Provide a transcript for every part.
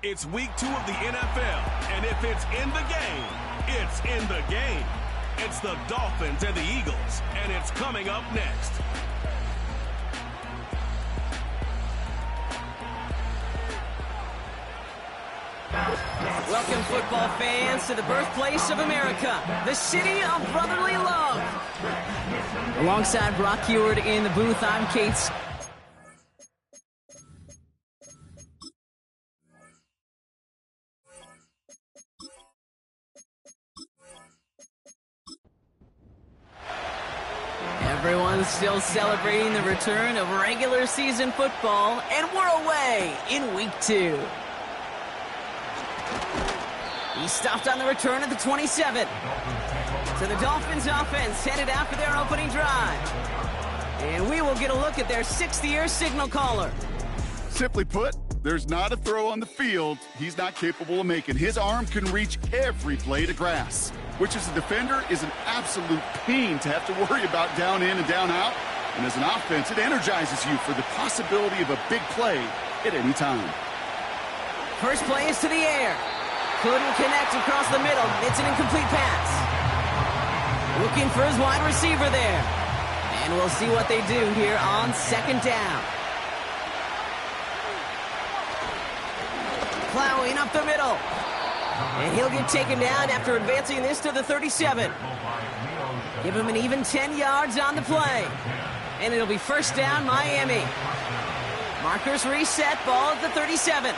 It's week 2 of the NFL, and if it's in the game, it's in the game. It's the Dolphins and the Eagles, and it's coming up next. Welcome, football fans, to the birthplace of America, the city of brotherly love. Alongside Brock Heward in the booth, I'm Kate. Everyone's still celebrating the return of regular season football, and we're away in week 2. He stopped on the return at the 27. So the Dolphins offense headed out for their opening drive. And we will get a look at their 6th-year signal caller. Simply put, there's not a throw on the field he's not capable of making. His arm can reach every blade of grass, which as a defender is an absolute pain to have to worry about down in and down out. And as an offense, it energizes you for the possibility of a big play at any time. First play is to the air. Couldn't connect across the middle. It's an incomplete pass. Looking for his wide receiver there. And we'll see what they do here on 2nd down. Plowing up the middle. And he'll get taken down after advancing this to the 37. Give him an even 10 yards on the play. And it'll be 1st down, Miami. Markers reset, ball at the 37.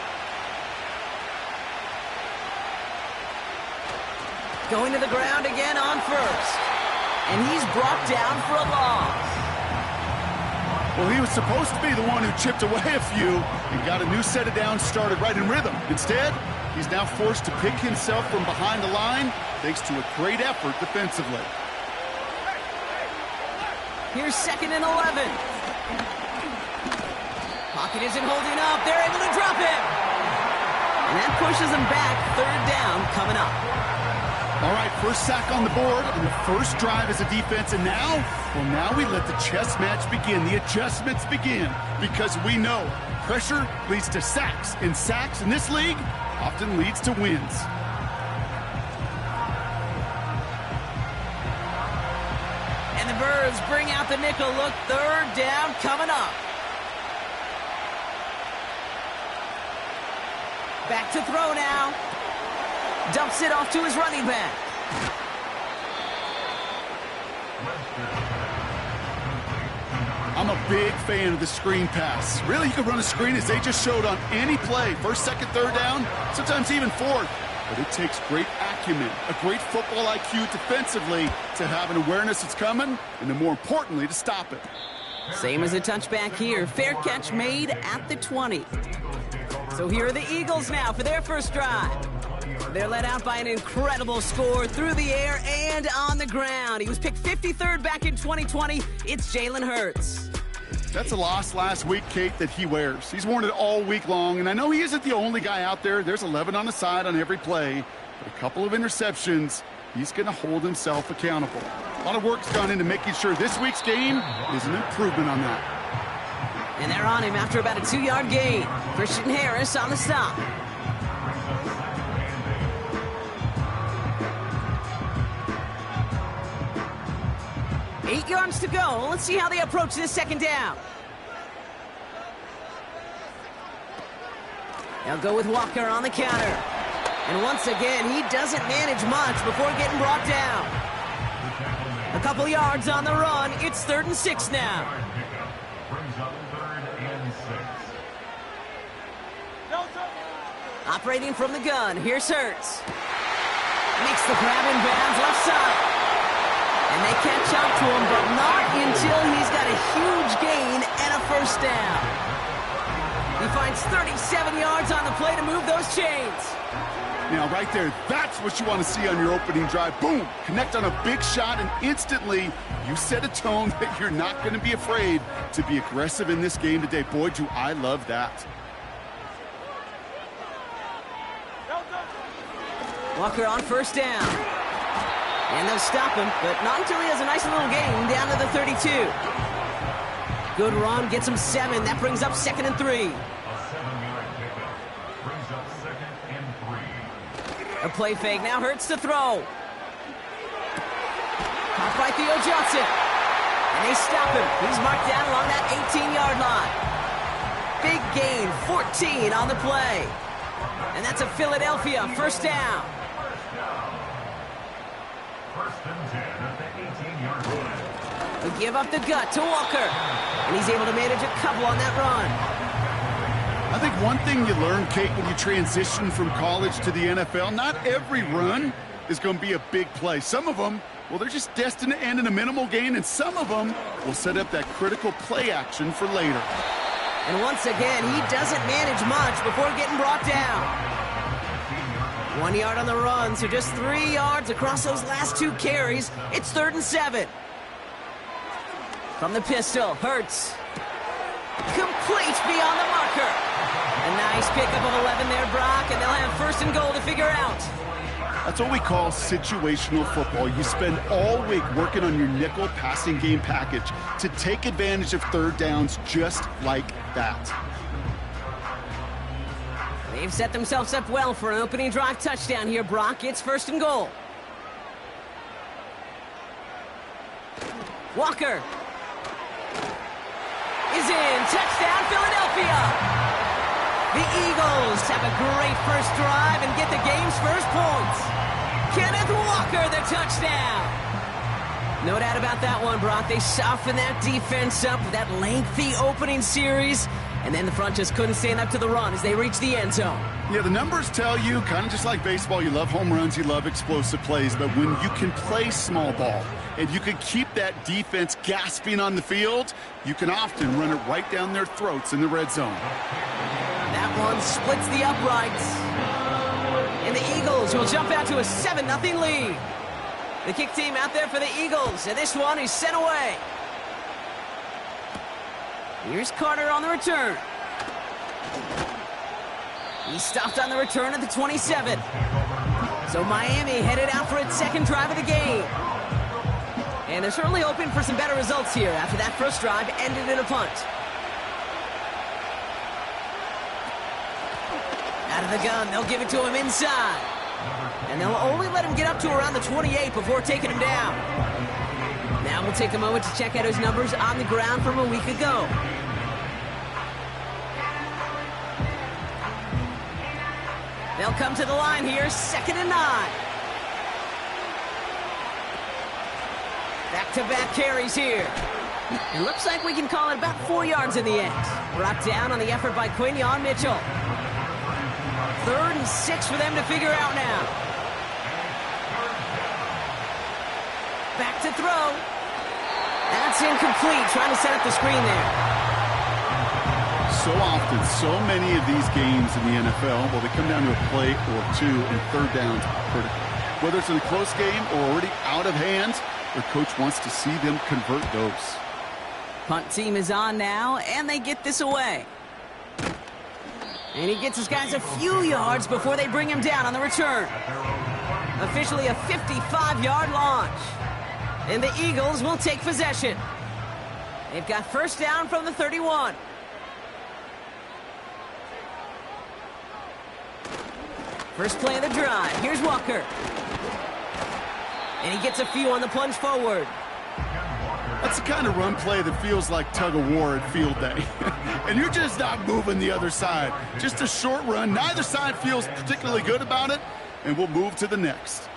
Going to the ground again on 1st. And he's brought down for a loss. Well, he was supposed to be the one who chipped away a few and got a new set of downs started right in rhythm. Instead, he's now forced to pick himself from behind the line thanks to a great effort defensively. Here's 2nd and 11. Pocket isn't holding up. They're able to drop it. And that pushes them back. 3rd down coming up. All right, first sack on the board and the first drive as a defense. And now we let the chess match begin. The adjustments begin because we know pressure leads to sacks. And sacks in this league often leads to wins. And the Birds bring out the nickel look. 3rd down coming up. Back to throw now. Dumps it off to his running back. I'm a big fan of the screen pass. Really, you can run a screen as they just showed on any play. 1st, 2nd, 3rd down, sometimes even 4th. But it takes great acumen, a great football IQ defensively to have an awareness it's coming, and then more importantly, to stop it. Same as a touchback here. Fair catch made at the 20. So here are the Eagles now for their first drive. They're led out by an incredible score through the air and on the ground. He was picked 53rd back in 2020. It's Jalen Hurts. That's a loss last week, Kate, that he wears. He's worn it all week long, and I know he isn't the only guy out there. There's 11 on the side on every play. But a couple of interceptions, he's going to hold himself accountable. A lot of work's gone into making sure this week's game is an improvement on that. And they're on him after about a 2-yard gain. Christian Harris on the stop. Eight yards to go. Let's see how they approach this 2nd down. They'll go with Walker on the counter. And once again, he doesn't manage much before getting brought down. A couple yards on the run. It's 3rd and 6 now. Operating from the gun. Here's Hurts. Makes the grab in bounds left side. And they catch up to him, but not until he's got a huge gain and a 1st down. He finds 37 yards on the play to move those chains. Now, right there, that's what you want to see on your opening drive. Boom! Connect on a big shot, and instantly you set a tone that you're not going to be afraid to be aggressive in this game today. Boy, do I love that. Walker on 1st down. And they'll stop him, but not until he has a nice little gain down to the 32. Good run, gets him 7. That brings up 2nd and 3. A play fake, now Hurts to throw. Caught by Theo Johnson. And they stop him. He's marked down along that 18-yard line. Big gain, 14 on the play. And that's a Philadelphia first down. We give up the gut to Walker. And he's able to manage a couple on that run. I think one thing you learn, Kate, when you transition from college to the NFL, not every run is going to be a big play. Some of them, well, they're just destined to end in a minimal gain, and some of them will set up that critical play action for later. And once again, he doesn't manage much before getting brought down. 1 yard on the run, so just 3 yards across those last 2 carries. It's 3rd and 7. From the pistol, Hurts. Complete beyond the marker. A nice pickup of 11 there, Brock, and they'll have 1st and goal to figure out. That's what we call situational football. You spend all week working on your nickel passing game package to take advantage of 3rd downs just like that. They've set themselves up well for an opening drive touchdown here, Brock. It's 1st and goal. Walker is in. Touchdown, Philadelphia. The Eagles have a great first drive and get the game's first points. Kenneth Walker, the touchdown. No doubt about that one, Brock. They softened that defense up with that lengthy opening series, and then the front just couldn't stand up to the run as they reached the end zone. Yeah, the numbers tell you, kind of just like baseball, you love home runs, you love explosive plays, but when you can play small ball and you can keep that defense gasping on the field, you can often run it right down their throats in the red zone. That one splits the uprights. And the Eagles will jump out to a 7-0 lead. The kick team out there for the Eagles, and this one is sent away. Here's Carter on the return. He stopped on the return at the 27. So Miami headed out for its 2nd drive of the game. And they're certainly hoping for some better results here after that first drive ended in a punt. Out of the gun, they'll give it to him inside. And they'll only let him get up to around the 28 before taking him down. Now we'll take a moment to check out his numbers on the ground from a week ago. They'll come to the line here, 2nd and 9. Back-to-back carries here. It looks like we can call it about 4 yards in the end. Brought down on the effort by Quinyon Mitchell. 3rd and 6 for them to figure out now. Back to throw. That's incomplete, trying to set up the screen there. So often, so many of these games in the NFL, well, they come down to a play or 2, and 3rd downs are critical. Whether it's in a close game or already out of hand, their coach wants to see them convert those. Punt team is on now, and they get this away. And he gets his guys a few yards before they bring him down on the return. Officially a 55-yard launch. And the Eagles will take possession. They've got 1st down from the 31. First play of the drive. Here's Walker. And he gets a few on the plunge forward. That's the kind of run play that feels like tug-of-war at field day. And you're just not moving the other side. Just a short run. Neither side feels particularly good about it, and we'll move to the next.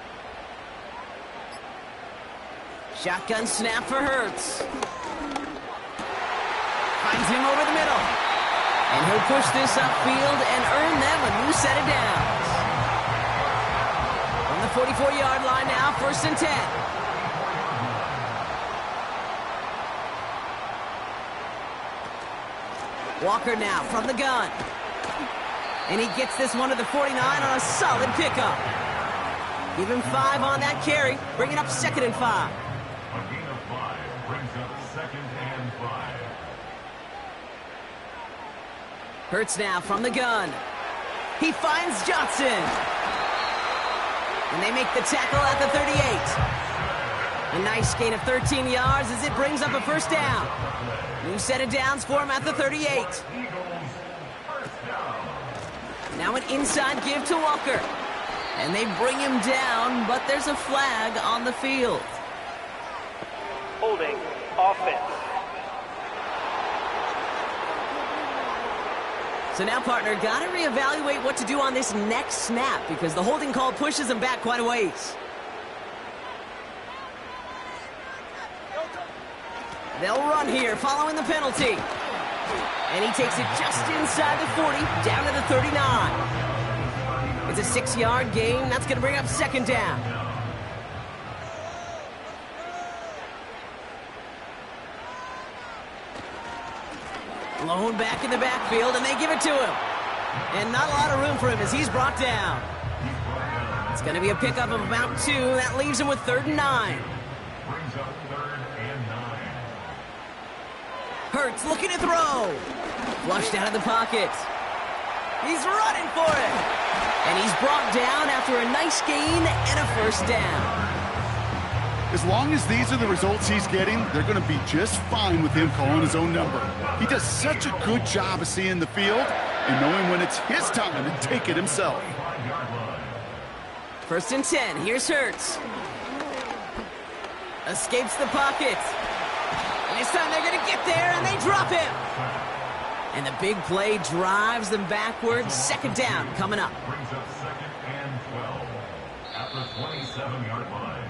Shotgun snap for Hurts. Finds him over the middle. And he'll push this upfield and earn them a new set of downs. On the 44-yard line now, 1st and 10. Walker now from the gun. And he gets this one to the 49 on a solid pickup. Give him 5 on that carry, bringing up 2nd and 5. A gain of 5 brings up 2nd and 5. Hurts now from the gun. He finds Johnson. And they make the tackle at the 38. A nice gain of 13 yards as it brings up a 1st down. New set of downs for him at the 38. Now an inside give to Walker. And they bring him down, but there's a flag on the field. Holding offense. So now, partner, got to reevaluate what to do on this next snap because the holding call pushes him back quite a ways. They'll run here following the penalty. And he takes it just inside the 40, down to the 39. It's a 6-yard gain. That's going to bring up second down. Blown back in the backfield, and they give it to him. And not a lot of room for him as he's brought down. It's going to be a pickup of about 2. That leaves him with 3rd and 9. Brings up 3rd and 9. Hurts looking to throw. Flushed out of the pocket. He's running for it. And he's brought down after a nice gain and a first down. As long as these are the results he's getting, they're going to be just fine with him calling his own number. He does such a good job of seeing the field and knowing when it's his time to take it himself. 1st and 10. Here's Hurts. Escapes the pocket. And this time they're going to get there, and they drop him. And the big play drives them backwards. 2nd down coming up. Brings up 2nd and 12 at the 27-yard line.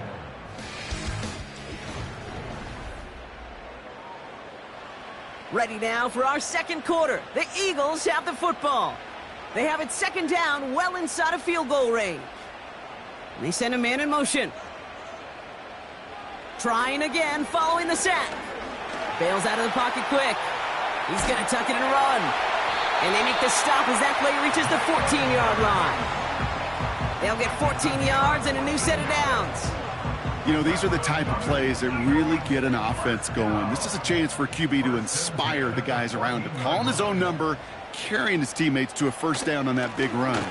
Ready now for our second quarter. The Eagles have the football. They have it 2nd down, well inside of field goal range. And they send a man in motion. Trying again, following the sack. Bails out of the pocket quick. He's going to tuck it and run. And they make the stop as that play reaches the 14-yard line. They'll get 14 yards and a new set of downs. You know, these are the type of plays that really get an offense going. This is a chance for a QB to inspire the guys around him. Calling his own number, carrying his teammates to a first down on that big run.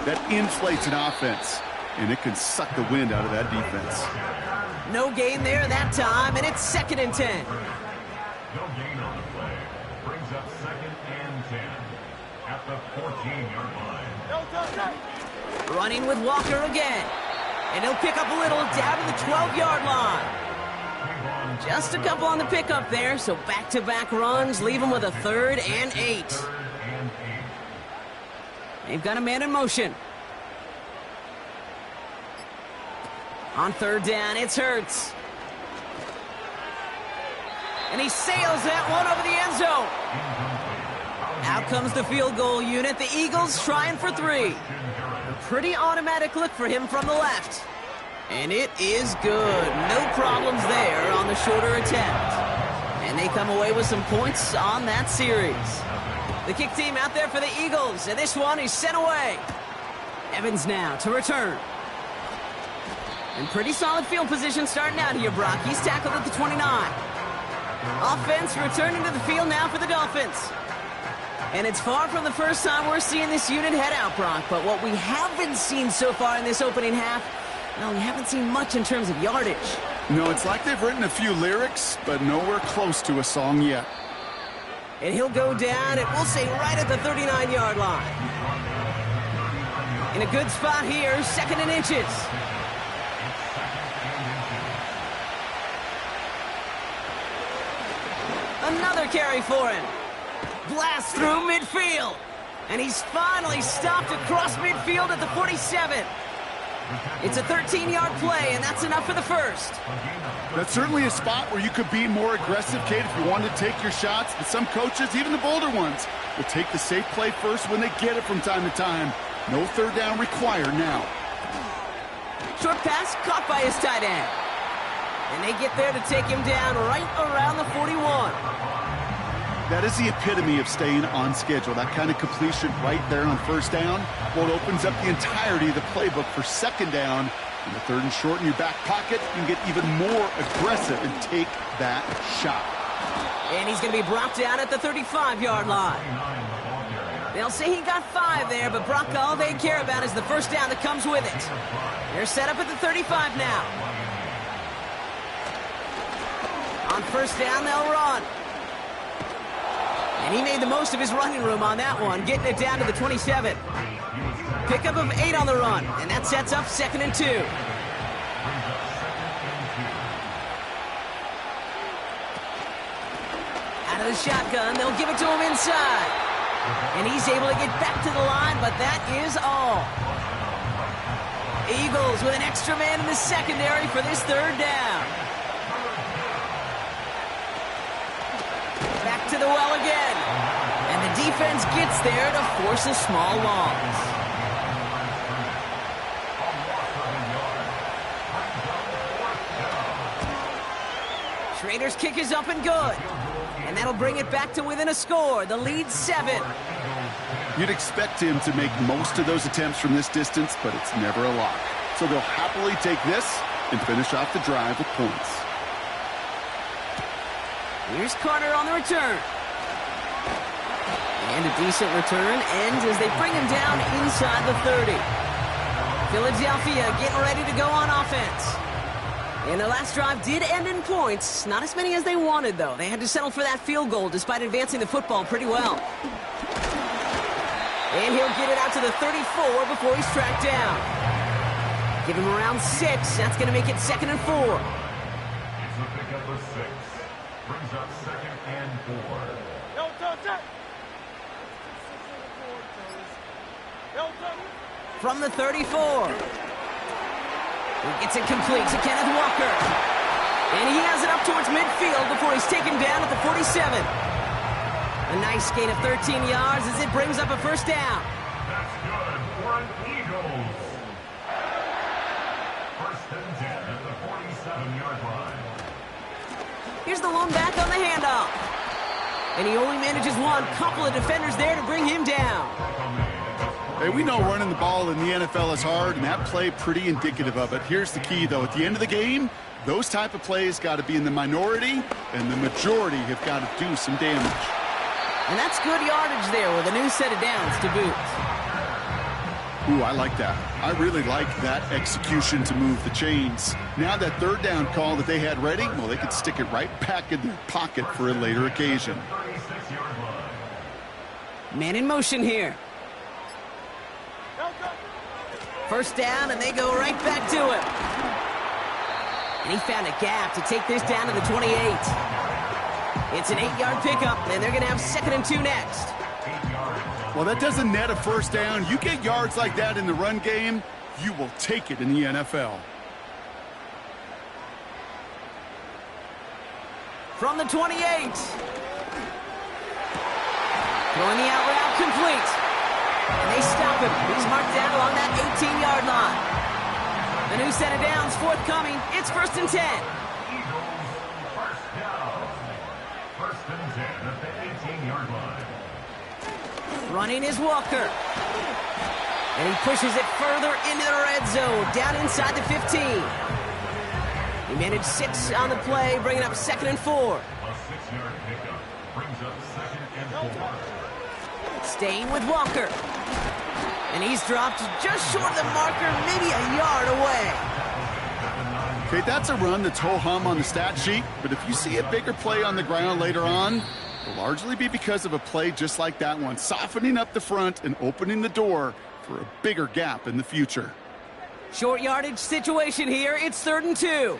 That inflates an offense, and it can suck the wind out of that defense. No gain there that time, and it's 2nd and 10. No gain on the play. Brings up 2nd and 10 at the 14-yard line. Running with Walker again. And he'll pick up a little down to the 12-yard line. Just a couple on the pickup there, so back-to-back runs leave him with a 3rd and 8. They've got a man in motion. On 3rd down, it's Hurts. And he sails that one over the end zone. Out comes the field goal unit. The Eagles trying for 3. A pretty automatic look for him from the left. And it is good. No problems there on the shorter attempt. And they come away with some points on that series. The kick team out there for the Eagles. And this one is sent away. Evans now to return. In pretty solid field position starting out here, Brock. He's tackled at the 29. Offense returning to the field now for the Dolphins. And it's far from the first time we're seeing this unit head out, Brock. But what we haven't seen so far in this opening half, well, we haven't seen much in terms of yardage. No, it's like they've written a few lyrics, but nowhere close to a song yet. And he'll go down, and we'll say right at the 39-yard line. In a good spot here, 2nd and inches. Another carry for him. Blast through midfield. And he's finally stopped across midfield at the 47. It's a 13-yard play, and that's enough for the first. That's certainly a spot where you could be more aggressive, Kate, if you wanted to take your shots. But some coaches, even the bolder ones, will take the safe play first when they get it from time to time. No 3rd down required now. Short pass caught by his tight end. And they get there to take him down right around the 41. That is the epitome of staying on schedule. That kind of completion right there on 1st down. Well, it opens up the entirety of the playbook for 2nd down. In the 3rd and short in your back pocket, you can get even more aggressive and take that shot. And he's going to be brought down at the 35-yard line. They'll say he got 5 there, but Brock, all they care about is the first down that comes with it. They're set up at the 35 now. On 1st down, they'll run. And he made the most of his running room on that one, getting it down to the 27. Pickup of 8 on the run, and that sets up 2nd and 2. Out of the shotgun, they'll give it to him inside. And he's able to get back to the line, but that is all. Eagles with an extra man in the secondary for this 3rd down. Back to the well again. And the defense gets there to force a small loss. Schrader's kick is up and good. And that'll bring it back to within a score. The lead's 7. You'd expect him to make most of those attempts from this distance, but it's never a lock. So they'll happily take this and finish off the drive with points. Here's Carter on the return. And a decent return ends as they bring him down inside the 30. Philadelphia getting ready to go on offense. And their last drive did end in points. Not as many as they wanted, though. They had to settle for that field goal despite advancing the football pretty well. And he'll get it out to the 34 before he's tracked down. Give him around 6. That's going to make it 2nd and 4. It's a pickup of 6. Brings up 2nd and 4. From the 34. He gets it complete to Kenneth Walker. And he has it up towards midfield before he's taken down at the 47. A nice gain of 13 yards as it brings up a 1st down. That's good for an Eagles. 1st and 10 at the 47-yard line. Here's the lone back on the handoff. And he only manages one. Couple of defenders there to bring him down. Hey, we know running the ball in the NFL is hard, and that play pretty indicative of it. Here's the key, though. At the end of the game, those type of plays got to be in the minority, and the majority have got to do some damage. And that's good yardage there with a new set of downs to boot. Ooh, I like that. I really like that execution to move the chains. Now that 3rd down call that they had ready, well, they could stick it right back in their pocket for a later occasion. Man in motion here. 1st down, and they go right back to him. And he found a gap to take this down to the 28. It's an 8-yard pickup, and they're going to have 2nd and 2 next. Well, that doesn't net a 1st down. You get yards like that in the run game, you will take it in the NFL. From the 28. Throwing the out route complete. And they stop him. He's marked down along that 18-yard line. A new set of downs forthcoming. It's 1st and 10. Eagles 1st down. 1st and 10 at the 18-yard line. Running is Walker. And he pushes it further into the red zone, down inside the 15. He managed 6 on the play, bringing up 2nd and 4. A 6-yard pickup brings up 2nd and 4. Staying with Walker. And he's dropped just short of the marker, maybe a yard away. Okay, that's a run that's ho-hum on the stat sheet, but if you see a bigger play on the ground later on, it'll largely be because of a play just like that one, softening up the front and opening the door for a bigger gap in the future. Short yardage situation here. It's 3rd and 2.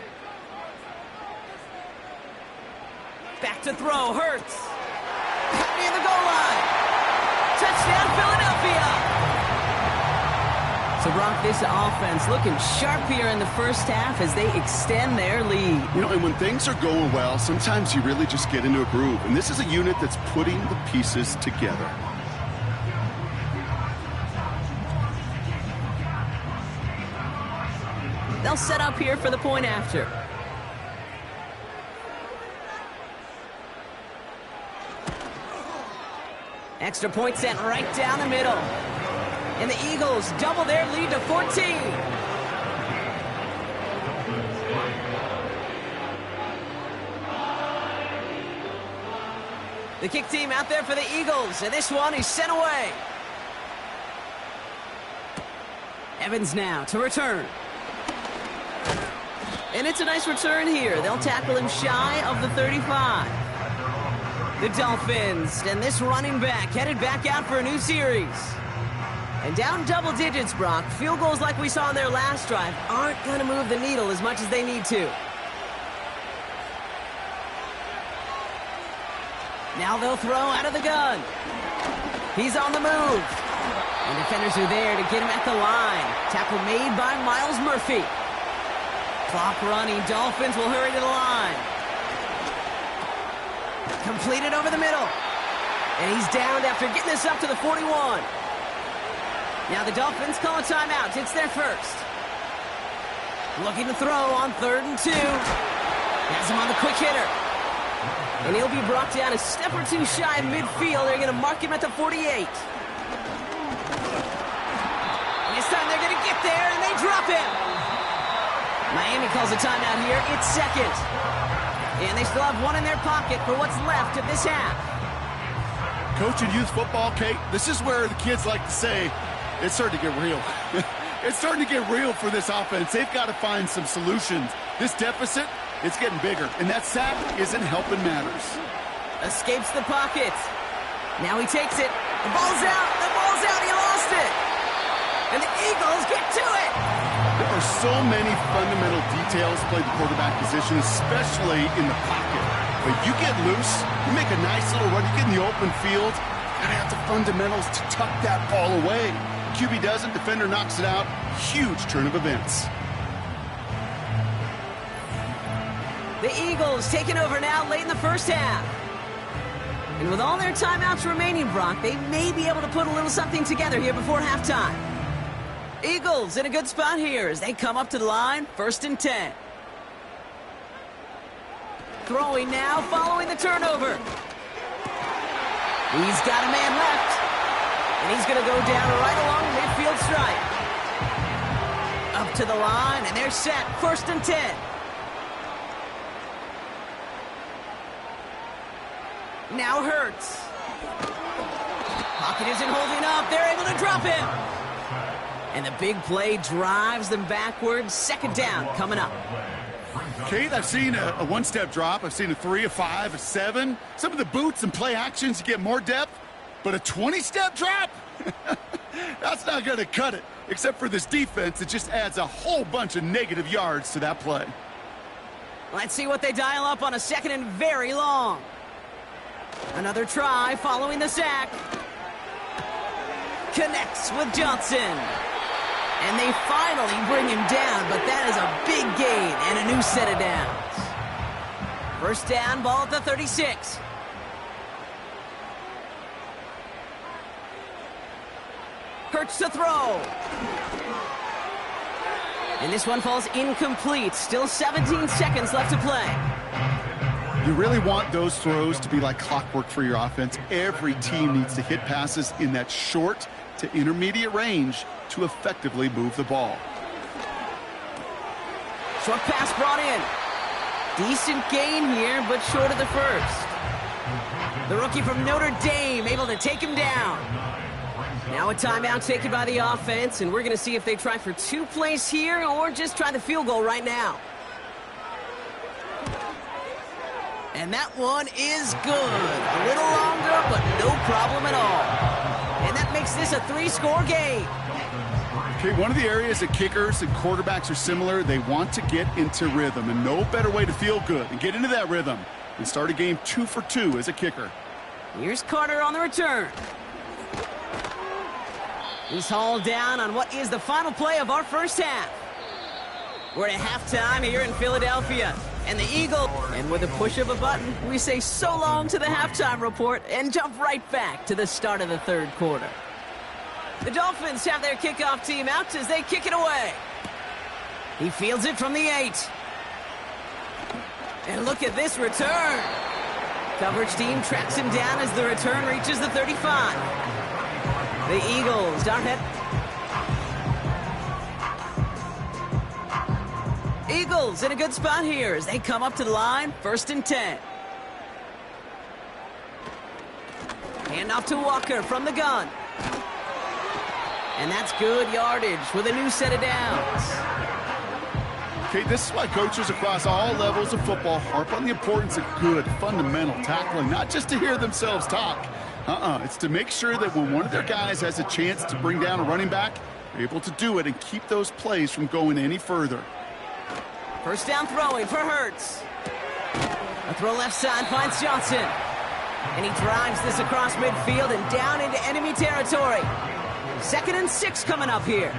Back to throw. Hurts. Caught near the goal line. Touchdown, Philadelphia. So, Brock, this offense looking sharp here in the 1st half as they extend their lead. You know, and when things are going well, sometimes you really just get into a groove. And this is a unit that's putting the pieces together. They'll set up here for the point after. Extra point sent right down the middle. And the Eagles double their lead to 14. The kick team out there for the Eagles, and this one is sent away. Evans now to return. And it's a nice return here. They'll tackle him shy of the 35. The Dolphins and this running back headed back out for a new series. And down double digits, Brock. Field goals like we saw in their last drive aren't going to move the needle as much as they need to. Now they'll throw out of the gun. He's on the move. And defenders are there to get him at the line. Tackle made by Miles Murphy. Clock running. Dolphins will hurry to the line. Completed over the middle. And he's downed after getting this up to the 41. Now the Dolphins call a timeout. It's their first. Looking to throw on 3rd and 2. Has him on the quick hitter. And he'll be brought down a step or two shy of midfield. They're going to mark him at the 48. And this time they're going to get there, and they drop him. Miami calls a timeout here. It's second. And they still have one in their pocket for what's left of this half. Coaching youth football, Kate, this is where the kids like to say, it's starting to get real. It's starting to get real for this offense. They've got to find some solutions. This deficit, it's getting bigger, and that sack isn't helping matters. Escapes the pocket. Now he takes it. The ball's out. The ball's out. He lost it. And the Eagles get to it. There are so many fundamental details playing the quarterback position, especially in the pocket. But you get loose, you make a nice little run, you get in the open field, you gotta have the fundamentals to tuck that ball away. QB doesn't, defender knocks it out. Huge turn of events. The Eagles taking over now late in the first half. And with all their timeouts remaining, Brock, they may be able to put a little something together here before halftime. Eagles in a good spot here as they come up to the line, 1st and 10. Throwing now following the turnover. He's got a man left. And he's going to go down right along the midfield stripe. Up to the line, and they're set. 1st and 10. Now Hurts. Pocket isn't holding up. They're able to drop him. And the big play drives them backwards. 2nd down coming up. Kate, I've seen a one-step drop. I've seen a 3, a 5, a 7. Some of the boots and play actions, you get more depth. But a 20-step drop? That's not going to cut it. Except for this defense, it just adds a whole bunch of negative yards to that play. Let's see what they dial up on a 2nd and very long. Another try following the sack. Connects with Johnson. And they finally bring him down, but that is a big gain and a new set of downs. 1st down, ball at the 36. Hurts to throw. And this one falls incomplete. Still 17 seconds left to play. You really want those throws to be like clockwork for your offense. Every team needs to hit passes in that short to intermediate range to effectively move the ball. Short pass brought in. Decent gain here, but short of the first. The rookie from Notre Dame able to take him down. Now a timeout taken by the offense, and we're going to see if they try for 2 plays here or just try the field goal right now. And that one is good. A little longer, but no problem at all. And that makes this a 3-score game. Okay, one of the areas that kickers and quarterbacks are similar, they want to get into rhythm, and no better way to feel good and get into that rhythm and start a game 2 for 2 as a kicker. Here's Carter on the return. He's hauled down on what is the final play of our first half. We're at halftime here in Philadelphia. And the Eagles, and with a push of a button, we say so long to the halftime report and jump right back to the start of the 3rd quarter. The Dolphins have their kickoff team out as they kick it away. He fields it from the 8. And look at this return. Coverage team tracks him down as the return reaches the 35. The Eagles dart head. Eagles in a good spot here as they come up to the line, 1st and 10. Hand off to Walker from the gun. And that's good yardage with a new set of downs. Okay, this is why coaches across all levels of football harp on the importance of good, fundamental tackling, not just to hear themselves talk. It's to make sure that when one of their guys has a chance to bring down a running back, they're able to do it and keep those plays from going any further. First down throwing for Hurts. A throw left side finds Johnson. And he drives this across midfield and down into enemy territory. 2nd and 6 coming up here.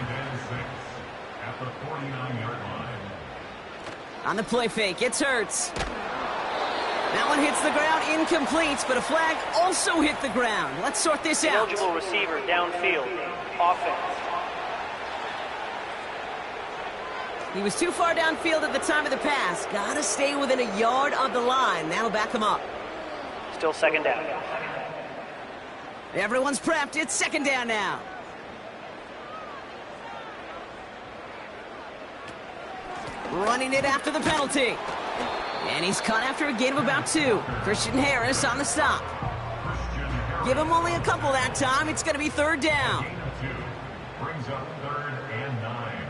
At the 49-yard line. On the play fake, it's Hurts. That one hits the ground, incomplete, but a flag also hit the ground. Let's sort this out. Eligible receiver downfield. Offense. He was too far downfield at the time of the pass. Gotta stay within a yard of the line. That'll back him up. Still 2nd down. Everyone's prepped. It's 2nd down now. Running it after the penalty. And he's caught after a gain of about 2. Christian Harris on the stop. Give him only a couple that time. It's going to be 3rd down. Brings up 3rd and 9.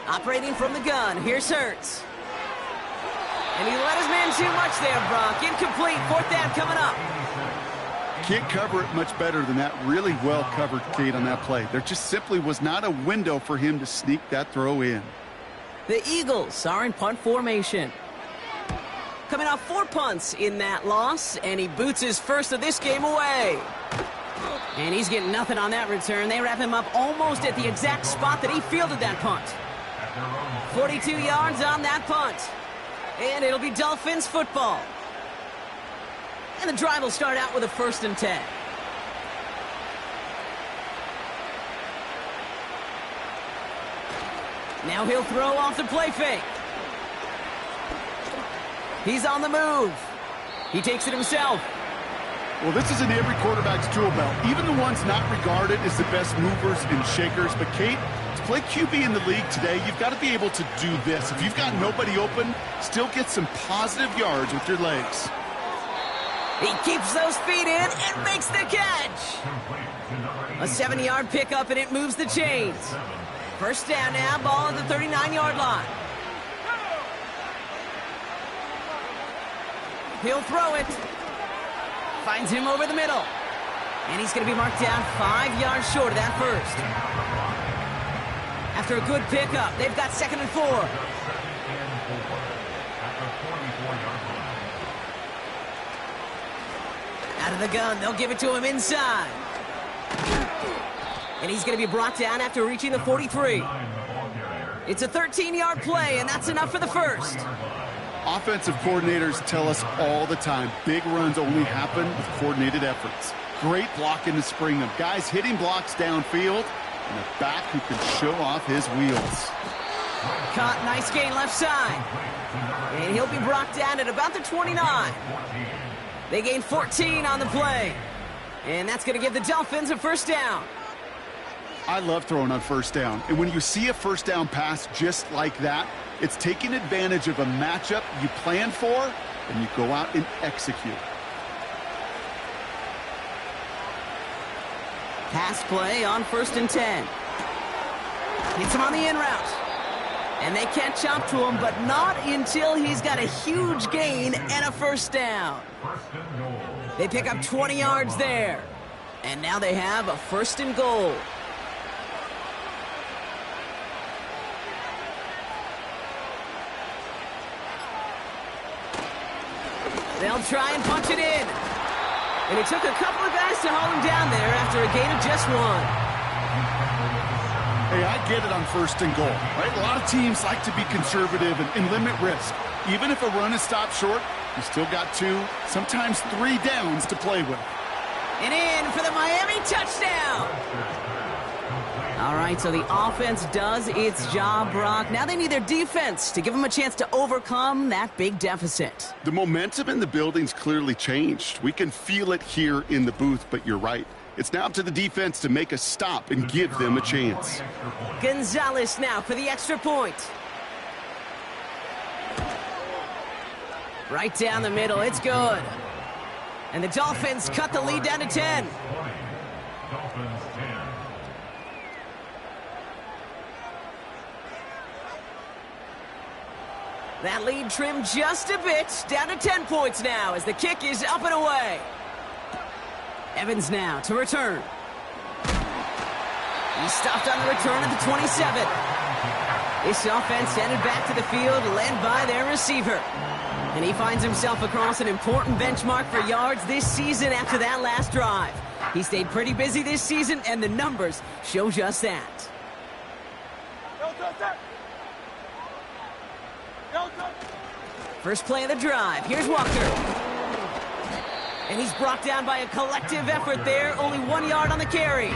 Operating from the gun. Here's Hurts. And he let his man too much there, Brock. Incomplete. 4th down coming up. Can't cover it much better than that. Really well covered, Kate, on that play. There just simply was not a window for him to sneak that throw in. The Eagles are in punt formation. Coming off 4 punts in that loss, and he boots his first of this game away. And he's getting nothing on that return. They wrap him up almost at the exact spot that he fielded that punt. 42 yards on that punt. And it'll be Dolphins football. And the drive will start out with a 1st and 10. Now he'll throw off the play fake. He's on the move. He takes it himself. Well, this is in every quarterback's tool belt, even the ones not regarded as the best movers and shakers. But, Kate, to play QB in the league today, you've got to be able to do this. If you've got nobody open, still get some positive yards with your legs. He keeps those feet in and makes the catch. A 7-yard pickup, and it moves the chains. 1st down now, ball at the 39-yard line. He'll throw it. Finds him over the middle. And he's going to be marked down 5 yards short of that first. After a good pickup, they've got 2nd and 4. Out of the gun, they'll give it to him inside. And he's going to be brought down after reaching the 43. It's a 13-yard play, and that's enough for the first. Offensive coordinators tell us all the time, big runs only happen with coordinated efforts. Great blocking to spring them. Guys hitting blocks downfield, and a back who can show off his wheels. Caught, nice gain left side. And he'll be brought down at about the 29. They gain 14 on the play. And that's going to give the Dolphins a 1st down. I love throwing on 1st down. And when you see a 1st down pass just like that, it's taking advantage of a matchup you plan for, and you go out and execute. Pass play on 1st and 10. Hits him on the in route. And they catch up to him, but not until he's got a huge gain and a 1st down. They pick up 20 yards there. And now they have a 1st and goal. They'll try and punch it in. And it took a couple of guys to hold him down there after a gain of just 1. Hey, I get it on 1st and goal, right? A lot of teams like to be conservative and limit risk. Even if a run is stopped short, you still got 2, sometimes 3 downs to play with. And in for the Miami touchdown. All right, so the offense does its job, Brock. Now they need their defense to give them a chance to overcome that big deficit. The momentum in the building's clearly changed. We can feel it here in the booth, but you're right. It's now up to the defense to make a stop and give them a chance. Gonzalez now for the extra point. Right down the middle, it's good. And the Dolphins cut the lead down to 10. That lead trimmed just a bit, down to 10 points now as the kick is up and away. Evans now to return. He stopped on the return at the 27. This offense headed back to the field, led by their receiver. And he finds himself across an important benchmark for yards this season after that last drive. He stayed pretty busy this season, and the numbers show just that. First play of the drive. Here's Walker. And he's brought down by a collective effort there. Only 1 yard on the carry.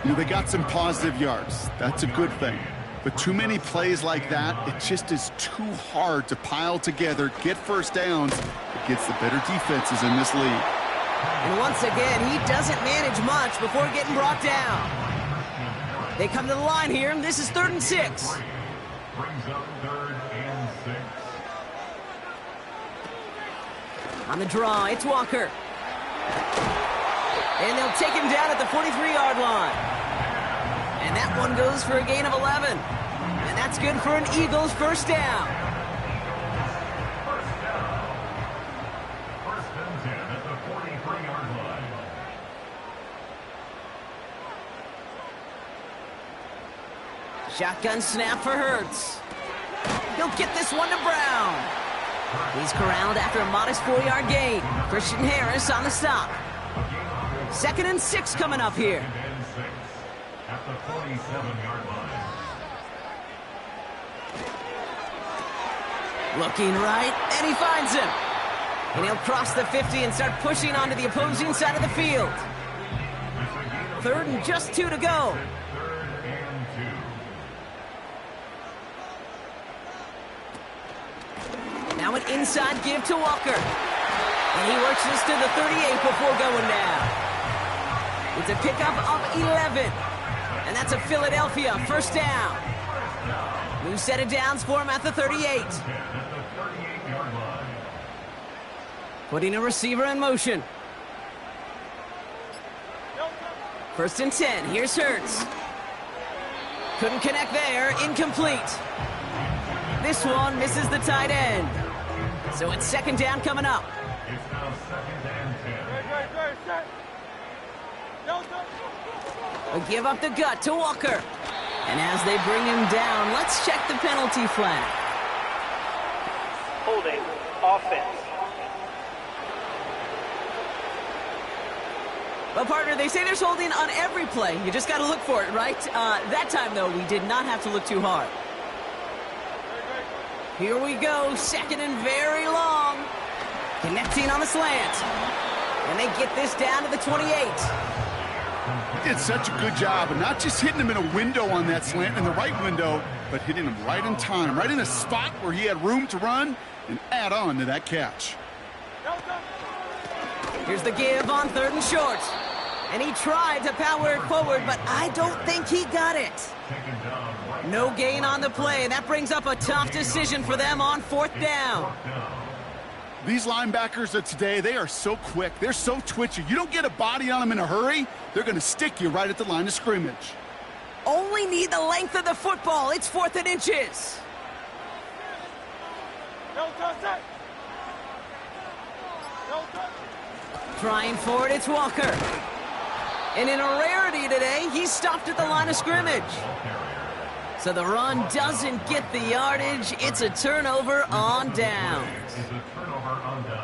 You know, they got some positive yards. That's a good thing. But too many plays like that, it just is too hard to pile together, get first downs against the better defenses in this league. And once again, he doesn't manage much before getting brought down. They come to the line here, and this is 3rd and 6. Brings up 3rd and 6. On the draw, it's Walker. And they'll take him down at the 43-yard line. And that one goes for a gain of 11. And that's good for an Eagles first down. First down. 1st and 10 at the 43-yard line. Shotgun snap for Hurts. He'll get this one to Brown. He's corralled after a modest 4-yard gain. Christian Harris on the stop. 2nd and 6 coming up here. At the 47-yard line. Looking right, and he finds him. And he'll cross the 50 and start pushing onto the opposing side of the field. 3rd and just 2 to go. 3rd and 2. Now an inside give to Walker. And he works this to the 38 before going down. It's a pickup of 11. And that's a Philadelphia first down. New set of downs for him at the 38. Putting a receiver in motion. 1st and 10. Here's Hurts. Couldn't connect there. Incomplete. This one misses the tight end. So it's 2nd down coming up. It's now 2nd and 10. A give up the gut to Walker. And as they bring him down, let's check the penalty flag. Holding. Offense. But partner, they say there's holding on every play. You just got to look for it, right? That time, though, we did not have to look too hard. Here we go. 2nd and very long. Connecting on the slant. And they get this down to the 28. Did such a good job, and not just hitting him in a window on that slant, in the right window, but hitting him right in time, right in a spot where he had room to run and add on to that catch. Here's the give on 3rd and short. And he tried to power it forward, but I don't think he got it. No gain on the play, and that brings up a tough decision for them on 4th down. These linebackers of today, they are so quick. They're so twitchy. You don't get a body on them in a hurry, they're going to stick you right at the line of scrimmage. Only need the length of the football. It's 4th and inches. Trying for it, it's Walker. And in a rarity today, he's stopped at the line of scrimmage. So the run doesn't get the yardage. It's a turnover on downs.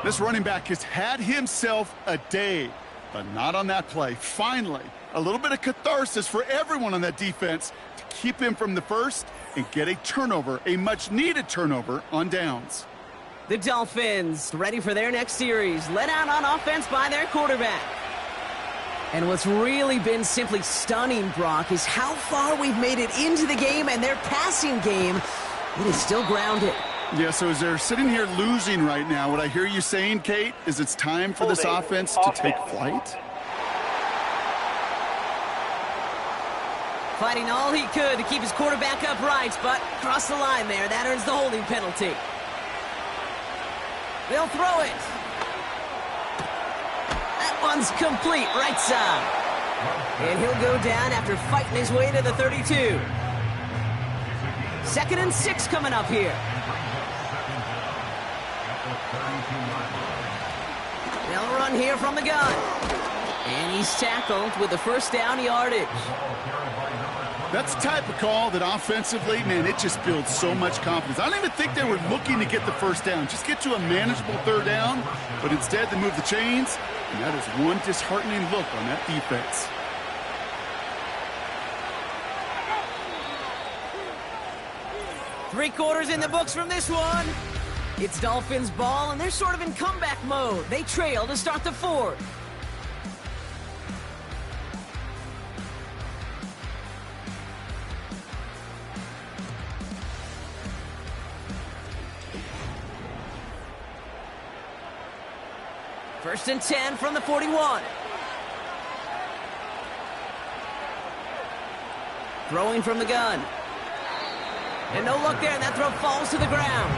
This running back has had himself a day, but not on that play. Finally, a little bit of catharsis for everyone on that defense to keep him from the first and get a turnover, a much-needed turnover on downs. The Dolphins ready for their next series, led out on offense by their quarterback. And what's really been simply stunning, Brock, is how far we've made it into the game, and their passing game, it is still grounded. Yeah, so as they're sitting here losing right now, what I hear you saying, Kate, is it's time for this offense to take flight? Fighting all he could to keep his quarterback upright, but crossed the line there. That earns the holding penalty. They'll throw it. That one's complete, right side. And he'll go down after fighting his way to the 32. 2nd and 6 coming up here. They'll run here from the gun. And he's tackled with the first down yardage. That's the type of call that offensively, man, it just builds so much confidence. I don't even think they were looking to get the first down. Just get to a manageable third down. But instead, they move the chains. And that is one disheartening look on that defense. Three quarters in the books from this one. It's Dolphins ball, and they're sort of in comeback mode. They trail to start the fourth. First and 10 from the 41. Throwing from the gun. And no look there, and that throw falls to the ground.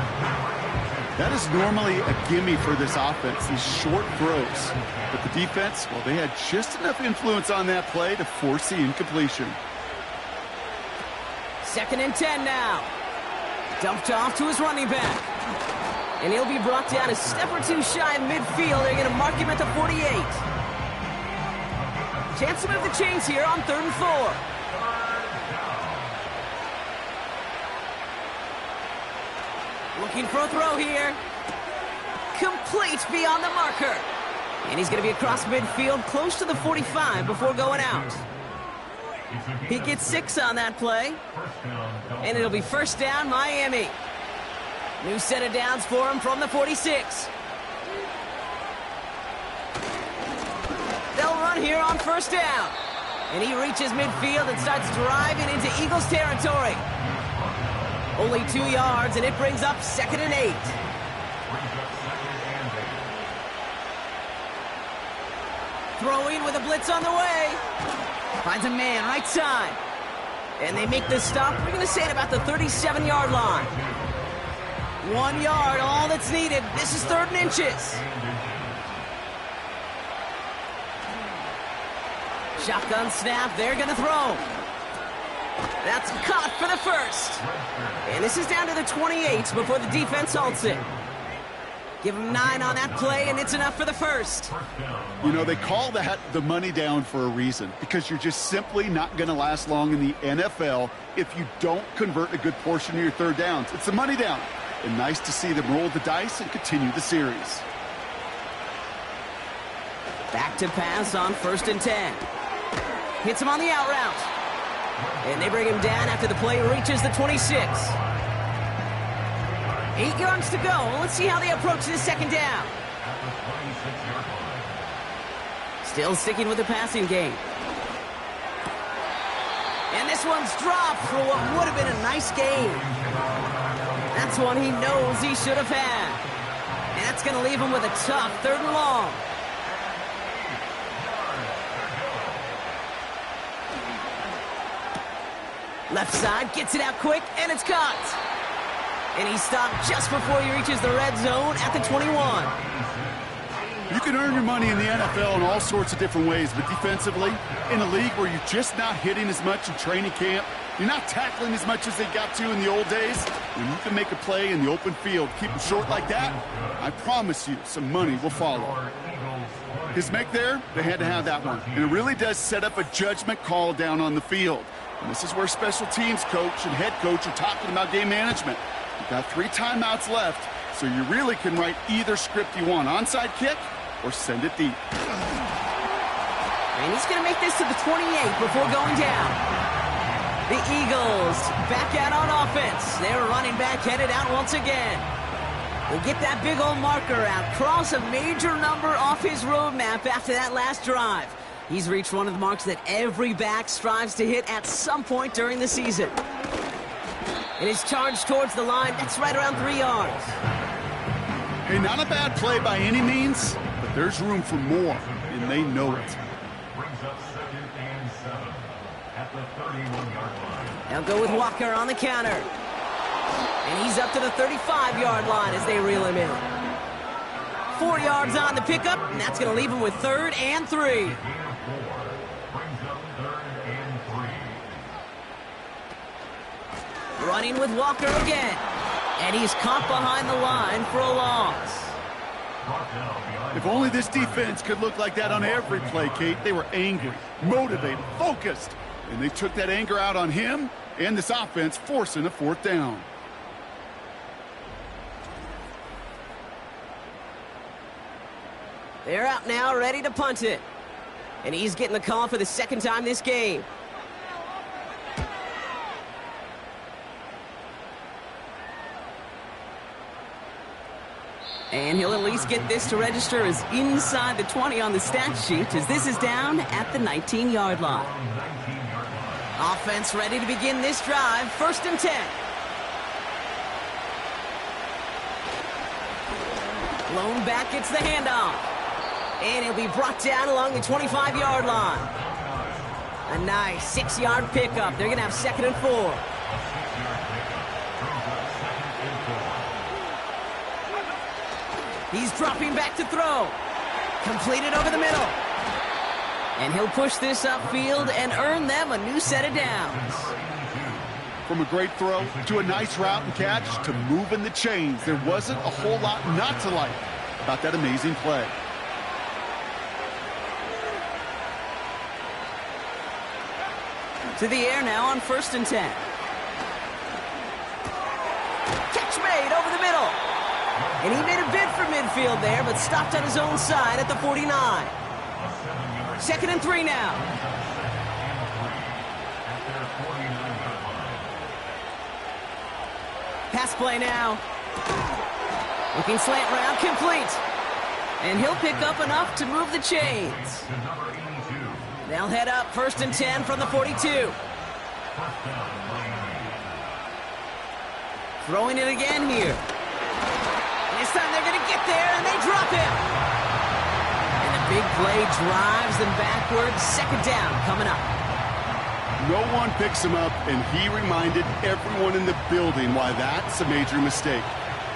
That is normally a gimme for this offense, these short throws. But the defense, well, they had just enough influence on that play to force the incompletion. Second and 10 now. Dumped off to his running back. And he'll be brought down a step or two shy of midfield. They're going to mark him at the 48. Chance to move the chains here on 3rd and 4. Looking for a throw here. Complete beyond the marker. And he's going to be across midfield, close to the 45 before going out. He gets 6 on that play. And it'll be first down, Miami. New set of downs for him from the 46. They'll run here on first down. And he reaches midfield and starts driving into Eagles territory. Only 2 yards, and it brings up 2nd and 8. Throwing with a blitz on the way. Finds a man right side. And they make the stop. We're going to say at about the 37-yard line. 1 yard, all that's needed. This is 3rd and inches. Shotgun snap. They're going to throw. That's caught for the first. And this is down to the 28 before the defense halts it. Give him 9 on that play, and it's enough for the first. You know, they call that the money down for a reason, because you're just simply not going to last long in the NFL if you don't convert a good portion of your third downs. It's the money down. And nice to see them roll the dice and continue the series. Back to pass on 1st and 10. Hits him on the out route. And they bring him down after the play reaches the 26. 8 yards to go. Let's see how they approach this second down. Still sticking with the passing game. And this one's dropped for what would have been a nice game. That's one he knows he should have had. And that's going to leave him with a tough 3rd and long. Left side, gets it out quick, and it's caught. And he stopped just before he reaches the red zone at the 21. You can earn your money in the NFL in all sorts of different ways, but defensively, in a league where you're just not hitting as much in training camp, you're not tackling as much as they got to in the old days, when you can make a play in the open field, keep them short like that, I promise you some money will follow. His make there, they had to have that one. And it really does set up a judgment call down on the field. And this is where special teams coach and head coach are talking about game management. You've got 3 timeouts left, so you really can write either script you want. Onside kick or send it deep. And he's going to make this to the 28 before going down. The Eagles back out on offense. Their running back headed out once again. We'll get that big old marker out. Cross a major number off his roadmap after that last drive. He's reached one of the marks that every back strives to hit at some point during the season. And his charge towards the line, that's right around 3 yards. Hey, not a bad play by any means, but there's room for more, and they know it. Brings up 2nd and 7 at the 31-yard line. They'll go with Walker on the counter. And he's up to the 35-yard line as they reel him in. 4 yards on the pickup, and that's going to leave him with 3rd and 3. Brings up 3rd and 3. Running with Walker again. And he's caught behind the line for a loss. If only this defense could look like that on every play, Kate. They were angry, motivated, focused, and they took that anger out on him and this offense, forcing a fourth down. They're out now, ready to punt it. And he's getting the call for the second time this game. And he'll at least get this to register as inside the 20 on the stat sheet, as this is down at the 19-yard line. Offense ready to begin this drive, 1st and 10. Blown back gets the handoff. And he'll be brought down along the 25-yard line. A nice 6-yard pickup. They're going to have 2nd and 4. He's dropping back to throw. Completed over the middle. And he'll push this upfield and earn them a new set of downs. From a great throw to a nice route and catch to moving the chains, there wasn't a whole lot not to like about that amazing play. To the air now on 1st and 10. Catch made over the middle. And he made a bid for midfield there, but stopped on his own side at the 49. 2nd and 3 now. Pass play now. Looking slant route, complete. And he'll pick up enough to move the chains. They'll head up 1st and 10 from the 42. Throwing it again here. And this time they're going to get there, and they drop him. And a big play drives them backwards. 2nd down coming up. No one picks him up, and he reminded everyone in the building why that's a major mistake.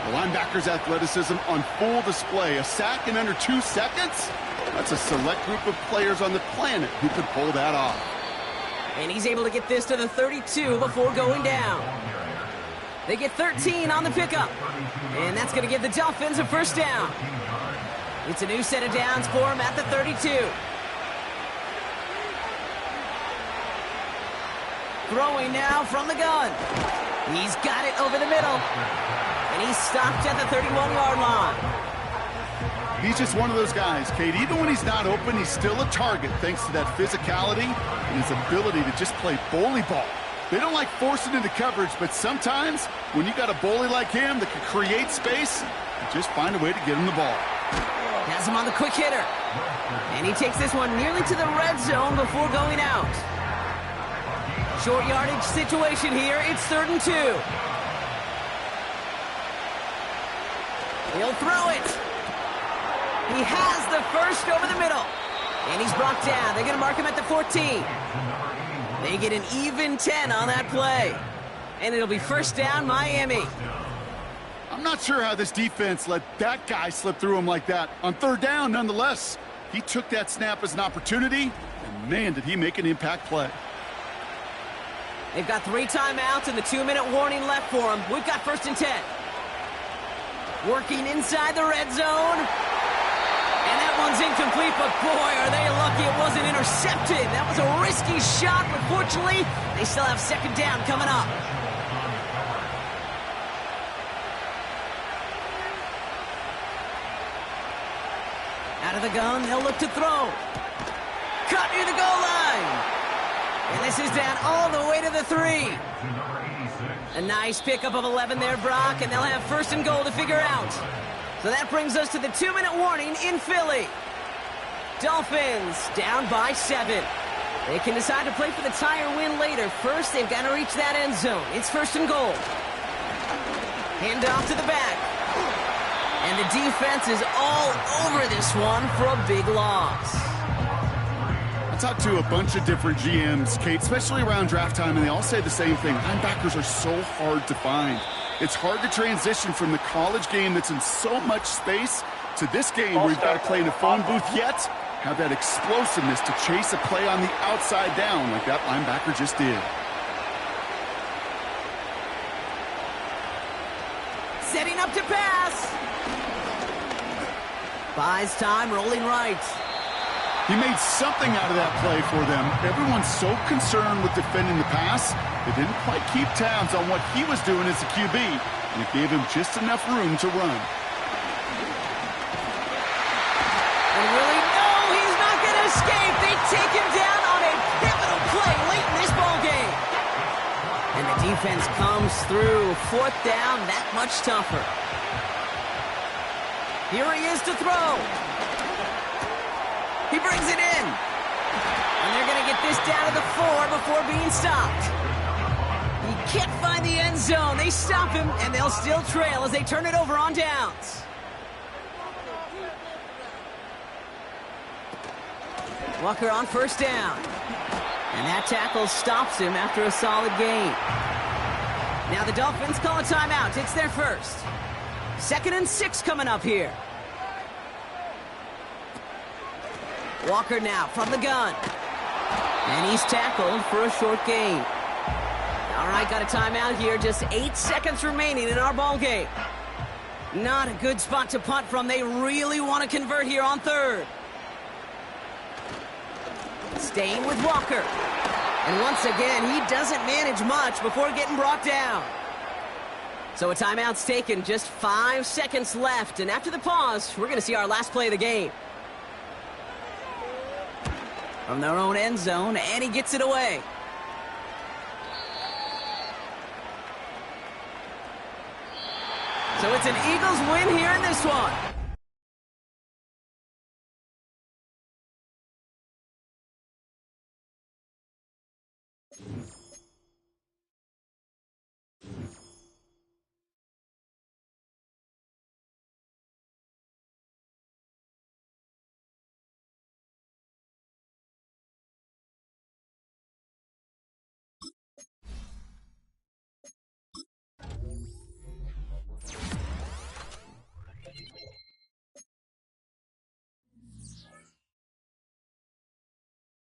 The linebacker's athleticism on full display. A sack in under 2 seconds? That's a select group of players on the planet who could pull that off. And he's able to get this to the 32 before going down. They get 13 on the pickup. And that's going to give the Dolphins a 1st down. It's a new set of downs for him at the 32. Throwing now from the gun. He's got it over the middle. And he's stopped at the 31-yard line. He's just one of those guys, Kate. Even when he's not open, he's still a target thanks to that physicality and his ability to just play bully ball. They don't like forcing into coverage, but sometimes when you got a bully like him that can create space, you just find a way to get him the ball. Has him on the quick hitter. And he takes this one nearly to the red zone before going out. Short yardage situation here. It's 3rd and 2. He'll throw it. He has the 1st over the middle. And he's brought down. They're going to mark him at the 14. They get an even 10 on that play. And it'll be 1st down, Miami. I'm not sure how this defense let that guy slip through him like that. On 3rd down, nonetheless, he took that snap as an opportunity, and man, did he make an impact play. They've got 3 timeouts and the 2-minute warning left for them. We've got 1st and 10. Working inside the red zone. And that one's incomplete, but boy, are they lucky it wasn't intercepted. That was a risky shot, but fortunately, they still have 2nd down coming up. Out of the gun, they'll look to throw. Cut near the goal line. And this is down all the way to the 3. A nice pickup of 11 there, Brock, and they'll have 1st and goal to figure out. So that brings us to the 2-minute warning in Philly. Dolphins down by 7. They can decide to play for the tie or win later. First, they've got to reach that end zone. It's 1st and goal. Hand off to the back. And the defense is all over this one for a big loss. I talked to a bunch of different GMs, Kate, especially around draft time, and they all say the same thing. Linebackers are so hard to find. It's hard to transition from the college game that's in so much space to this game where you've got to play in a phone booth, yet have that explosiveness to chase a play on the outside down like that linebacker just did. Setting up to pass. Buys time, rolling right. He made something out of that play for them. Everyone's so concerned with defending the pass, they didn't quite keep tabs on what he was doing as a QB, and it gave him just enough room to run. And really, no, he's not going to escape. They take him down on a pivotal play late in this ball game. And the defense comes through. Fourth down, that much tougher. Here he is to throw. He brings it in. And they're going to get this down to the 4 before being stopped. He can't find the end zone. They stop him, and they'll still trail as they turn it over on downs. Walker on first down. And that tackle stops him after a solid gain. Now the Dolphins call a timeout. It's their first. 2nd and 6 coming up here. Walker now from the gun. And he's tackled for a short gain. All right, got a timeout here. Just 8 seconds remaining in our ball game. Not a good spot to punt from. They really want to convert here on 3rd. Staying with Walker. And once again, he doesn't manage much before getting brought down. So a timeout's taken, just 5 seconds left. And after the pause, we're going to see our last play of the game. From their own end zone, and he gets it away. So it's an Eagles win here in this one.